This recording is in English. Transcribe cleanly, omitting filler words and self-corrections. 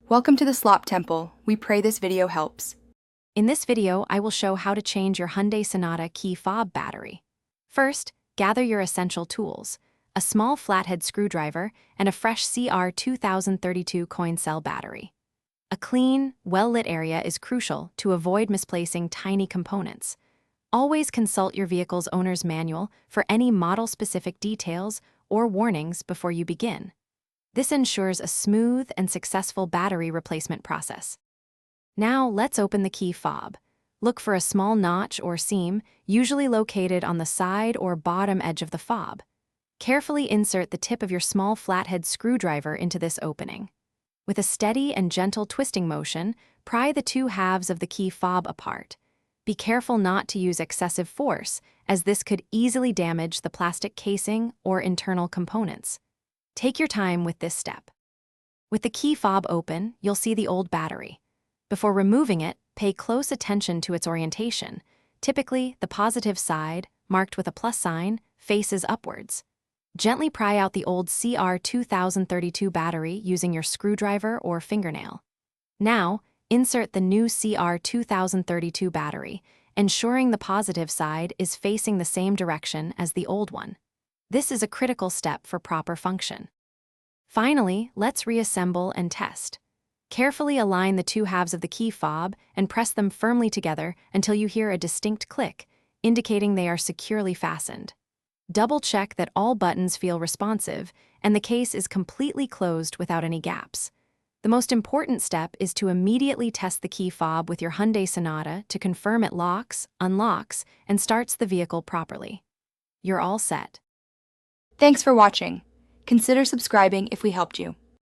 Welcome to the Slop Temple. We pray this video helps. In this video, I will show how to change your Hyundai Sonata key fob battery. First, gather your essential tools: a small flathead screwdriver and a fresh CR2032 coin cell battery. A clean, well-lit area is crucial to avoid misplacing tiny components. Always consult your vehicle's owner's manual for any model-specific details or warnings before you begin. This ensures a smooth and successful battery replacement process. Now let's open the key fob. Look for a small notch or seam, usually located on the side or bottom edge of the fob. Carefully insert the tip of your small flathead screwdriver into this opening. With a steady and gentle twisting motion, pry the two halves of the key fob apart. Be careful not to use excessive force, as this could easily damage the plastic casing or internal components. Take your time with this step. With the key fob open, you'll see the old battery. Before removing it, pay close attention to its orientation. Typically, the positive side, marked with a plus sign, faces upwards. Gently pry out the old CR2032 battery using your screwdriver or fingernail. Now, insert the new CR2032 battery, ensuring the positive side is facing the same direction as the old one. This is a critical step for proper function. Finally, let's reassemble and test. Carefully align the two halves of the key fob and press them firmly together until you hear a distinct click, indicating they are securely fastened. Double-check that all buttons feel responsive and the case is completely closed without any gaps. The most important step is to immediately test the key fob with your Hyundai Sonata to confirm it locks, unlocks, and starts the vehicle properly. You're all set. Thanks for watching. Consider subscribing if we helped you.